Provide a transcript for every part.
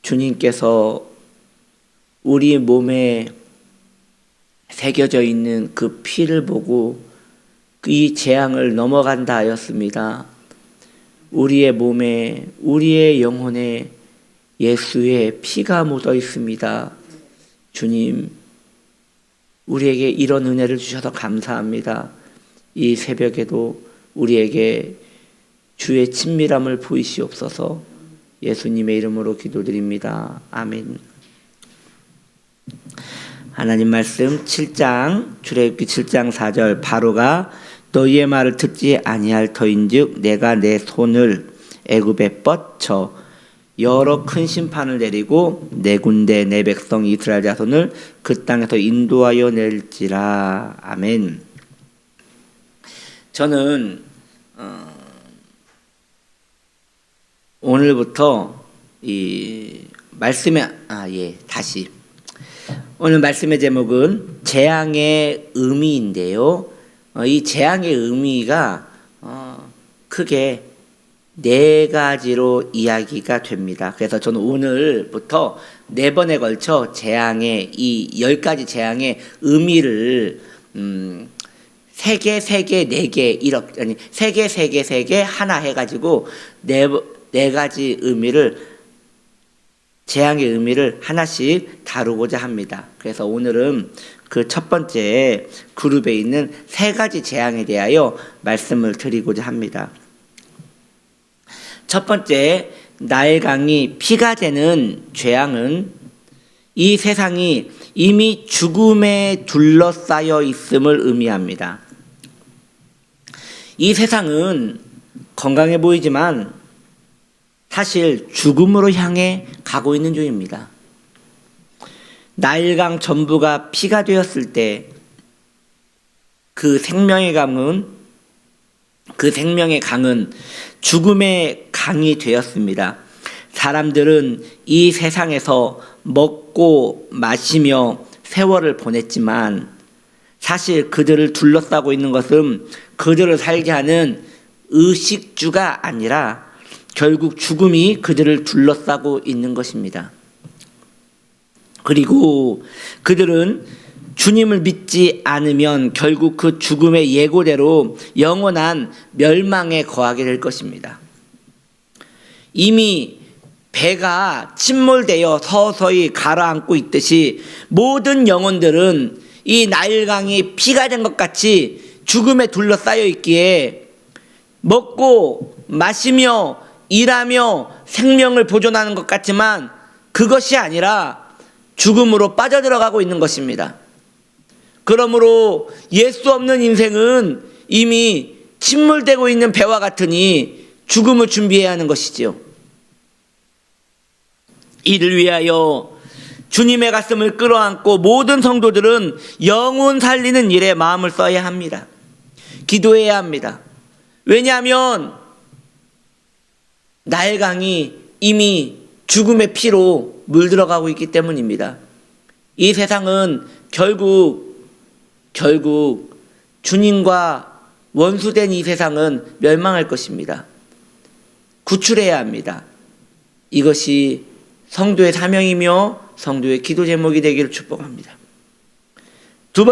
주님께서 우리 몸에 새겨져 있는 그 피를 보고 이 재앙을 넘어간다 하였습니다. 우리의 몸에, 우리의 영혼에 예수의 피가 묻어 있습니다. 주님, 우리에게 이런 은혜를 주셔서 감사합니다. 이 새벽에도 우리에게 주의 친밀함을 보이시옵소서. 예수님의 이름으로 기도드립니다. 아멘. 하나님 말씀 7장 출애굽기 7장 4절 바로가 너희의 말을 듣지 아니할 터인즉 내가 내 손을 애굽에 뻗쳐 여러 큰 심판을 내리고 내 군대 내 백성 이스라엘 자손을 그 땅에서 인도하여 낼지라. 아멘. 저는 오늘부터 이 말씀의 오늘 말씀의 제목은 재앙의 의미인데요. 이 재앙의 의미가 크게 네 가지로 이야기가 됩니다. 그래서 저는 오늘부터 4번에 걸쳐 재앙의 이 10가지 재앙의 의미를 3개, 4개 이렇게 아니 3개 하나 해가지고 네 가지 의미를 재앙의 의미를 하나씩 다루고자 합니다. 그래서 오늘은 그 첫 번째 그룹에 있는 3가지 재앙에 대하여 말씀을 드리고자 합니다. 첫 번째, 나일강이 피가 되는 재앙은 이 세상이 이미 죽음에 둘러싸여 있음을 의미합니다. 이 세상은 건강해 보이지만 사실 죽음으로 향해 가고 있는 중입니다. 나일강 전부가 피가 되었을 때 그 생명의 강은 죽음의 강이 되었습니다. 사람들은 이 세상에서 먹고 마시며 세월을 보냈지만 사실 그들을 둘러싸고 있는 것은 그들을 살게 하는 의식주가 아니라 결국 죽음이 그들을 둘러싸고 있는 것입니다. 그리고 그들은 주님을 믿지 않으면 결국 그 죽음의 예고대로 영원한 멸망에 거하게 될 것입니다. 이미 배가 침몰되어 서서히 가라앉고 있듯이 모든 영혼들은 이 나일강이 피가 된 것 같이 죽음에 둘러싸여 있기에 먹고 마시며 일하며 생명을 보존하는 것 같지만 그것이 아니라 죽음으로 빠져들어가고 있는 것입니다. 그러므로 예수 없는 인생은 이미 침몰되고 있는 배와 같으니 죽음을 준비해야 하는 것이지요. 이를 위하여 주님의 가슴을 끌어안고 모든 성도들은 영혼 살리는 일에 마음을 써야 합니다. 기도해야 합니다. 왜냐하면 나일강이 이미 죽음의 피로 물들어가고 있기 때문입니다. 이 세상은 결국 주님과 원수된 이 세상은 멸망할 것입니다. 구출해야 합니다. 이것이 성도의 사명이며 성도의 기도 제목이 되기를 축복합니다. 첫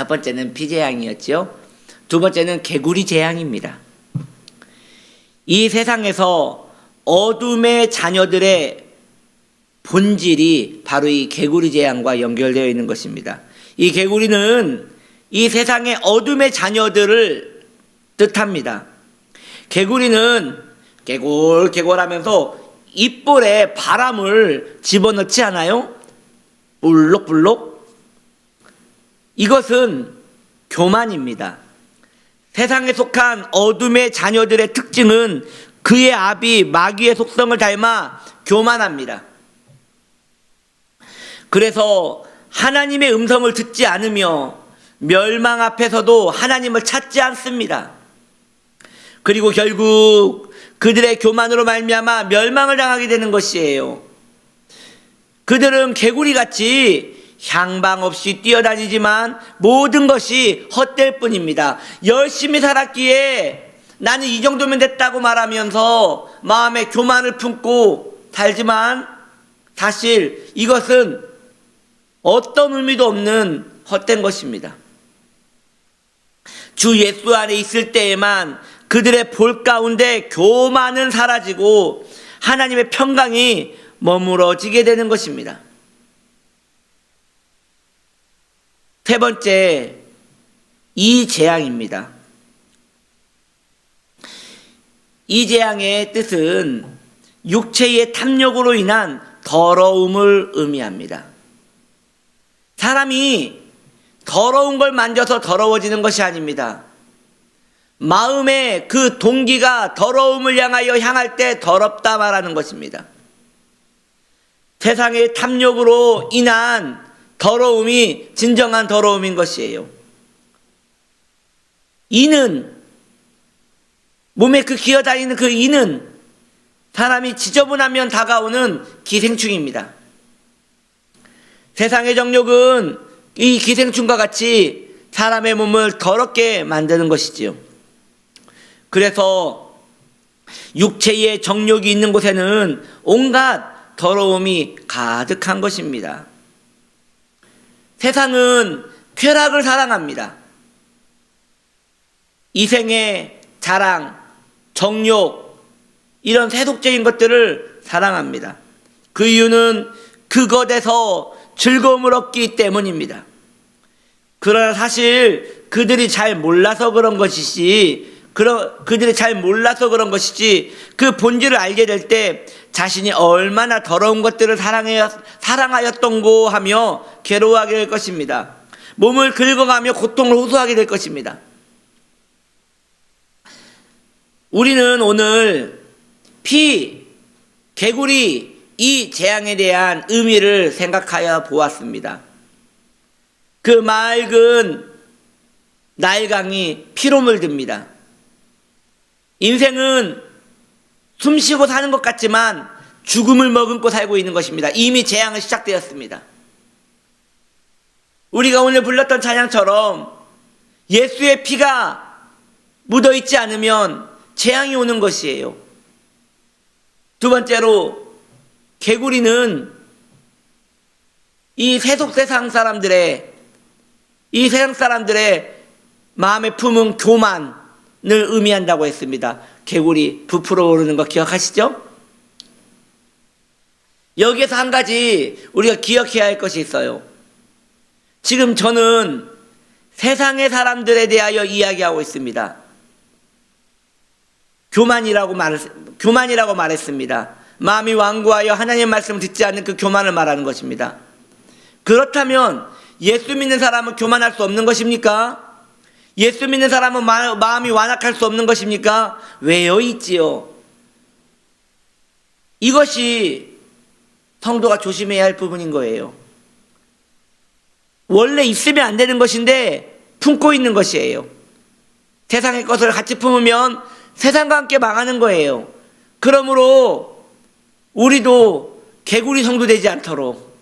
번째는 피재앙이었죠. 두 번째는 개구리 재앙입니다. 이 세상에서 어둠의 자녀들의 본질이 바로 이 개구리 재앙과 연결되어 있는 것입니다. 이 개구리는 이 세상의 어둠의 자녀들을 뜻합니다. 개구리는 개골개골하면서 입볼에 바람을 집어넣지 않아요? 볼록볼록. 이것은 교만입니다. 세상에 속한 어둠의 자녀들의 특징은 그의 아비 마귀의 속성을 닮아 교만합니다. 그래서 하나님의 음성을 듣지 않으며 멸망 앞에서도 하나님을 찾지 않습니다. 그리고 결국 그들의 교만으로 말미암아 멸망을 당하게 되는 것이에요. 그들은 개구리같이 향방 없이 뛰어다니지만 모든 것이 헛될 뿐입니다. 열심히 살았기에 나는 이 정도면 됐다고 말하면서 마음에 교만을 품고 살지만 사실 이것은 어떤 의미도 없는 헛된 것입니다. 주 예수 안에 있을 때에만 그들의 볼 가운데 교만은 사라지고 하나님의 평강이 머무러지게 되는 것입니다. 세 번째, 이 재앙입니다. 이 재앙의 뜻은 육체의 탐욕으로 인한 더러움을 의미합니다. 사람이 더러운 걸 만져서 더러워지는 것이 아닙니다. 마음의 그 동기가 더러움을 향할 때 더럽다 말하는 것입니다. 세상의 탐욕으로 인한 더러움이 진정한 더러움인 것이에요. 이는, 몸에 그 기어다니는 그 이는 사람이 지저분하면 다가오는 기생충입니다. 세상의 정욕은 이 기생충과 같이 사람의 몸을 더럽게 만드는 것이지요. 그래서 육체의 정욕이 있는 곳에는 온갖 더러움이 가득한 것입니다. 세상은 쾌락을 사랑합니다. 이생의 자랑, 정욕, 이런 세속적인 것들을 사랑합니다. 그 이유는 그것에서 즐거움을 얻기 때문입니다. 그러나 사실 그들이 잘 몰라서 그런 것이지, 그 본질을 알게 될 때 자신이 얼마나 더러운 것들을 사랑하였던고 하며 괴로워하게 될 것입니다. 몸을 긁어가며 고통을 호소하게 될 것입니다. 우리는 오늘 피, 개구리, 이 재앙에 대한 의미를 생각하여 보았습니다. 그 맑은 나일강이 피로 물듭니다. 인생은 숨쉬고 사는 것 같지만 죽음을 머금고 살고 있는 것입니다. 이미 재앙은 시작되었습니다. 우리가 오늘 불렀던 찬양처럼 예수의 피가 묻어있지 않으면 재앙이 오는 것이에요. 두 번째로, 개구리는 이 세상 사람들의 마음에 품은 교만을 의미한다고 했습니다. 개구리 부풀어 오르는 거 기억하시죠? 여기에서 한 가지 우리가 기억해야 할 것이 있어요. 지금 저는 세상의 사람들에 대하여 이야기하고 있습니다. 교만이라고 말했습니다. 마음이 완고하여 하나님의 말씀을 듣지 않는 그 교만을 말하는 것입니다. 그렇다면 예수 믿는 사람은 교만할 수 없는 것입니까? 예수 믿는 사람은 마음이 완악할 수 없는 것입니까? 왜요? 있지요. 이것이 성도가 조심해야 할 부분인 거예요. 원래 있으면 안 되는 것인데 품고 있는 것이에요. 세상의 것을 같이 품으면 세상과 함께 망하는 거예요. 그러므로 우리도 개구리 성도 되지 않도록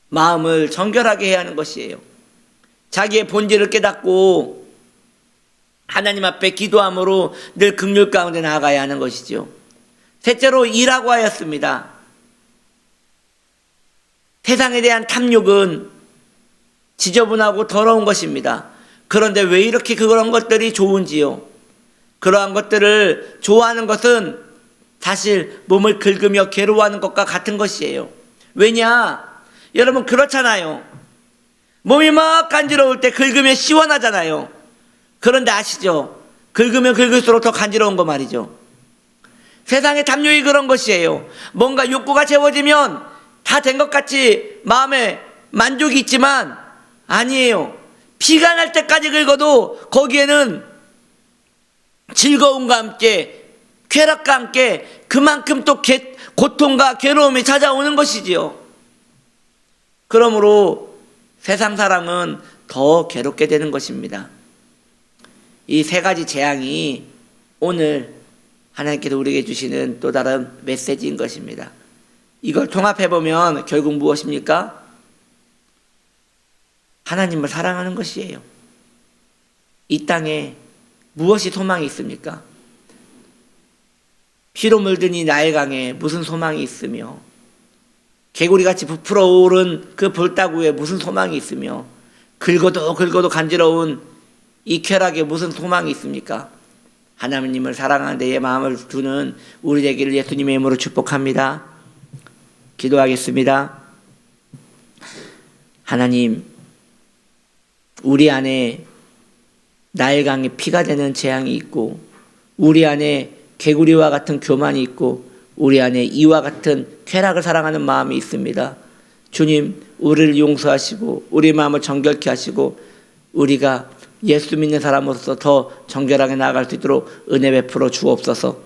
마음을 정결하게 해야 하는 것이에요. 자기의 본질을 깨닫고 하나님 앞에 기도함으로 늘 긍휼 가운데 나아가야 하는 것이죠. 셋째로, 이라고 하였습니다. 세상에 대한 탐욕은 지저분하고 더러운 것입니다. 그런데 왜 이렇게 그런 것들이 좋은지요? 그러한 것들을 좋아하는 것은 사실 몸을 긁으며 괴로워하는 것과 같은 것이에요. 왜냐? 여러분 그렇잖아요. 몸이 막 간지러울 때 긁으면 시원하잖아요. 그런데 아시죠? 긁으면 긁을수록 더 간지러운 거 말이죠. 세상의 탐욕이 그런 것이에요. 뭔가 욕구가 채워지면 다 된 것 같이 마음에 만족이 있지만 아니에요. 피가 날 때까지 긁어도 거기에는 즐거움과 함께 쾌락과 함께 그만큼 또 고통과 괴로움이 찾아오는 것이지요. 그러므로 세상 사람은 더 괴롭게 되는 것입니다. 이 세 가지 재앙이 오늘 하나님께서 우리에게 주시는 또 다른 메시지인 것입니다. 이걸 통합해보면 결국 무엇입니까? 하나님을 사랑하는 것이에요. 이 땅에 무엇이 소망이 있습니까? 피로 물든 이 나일강에 무슨 소망이 있으며, 개구리같이 부풀어 오른 그 볼따구에 무슨 소망이 있으며, 긁어도 간지러운 이 쾌락에 무슨 소망이 있습니까? 하나님을 사랑하는 데에 마음을 두는 우리 되기를 예수님의 이름으로 축복합니다. 기도하겠습니다. 하나님, 우리 안에 나일강에 피가 되는 재앙이 있고, 우리 안에 개구리와 같은 교만이 있고, 우리 안에 이와 같은 쾌락을 사랑하는 마음이 있습니다. 주님, 우리를 용서하시고 우리 마음을 정결케 하시고 우리가 예수 믿는 사람으로서 더 정결하게 나아갈 수 있도록 은혜 베풀어 주옵소서.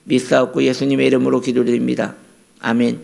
믿사옵고 예수님의 이름으로 기도드립니다. 아멘.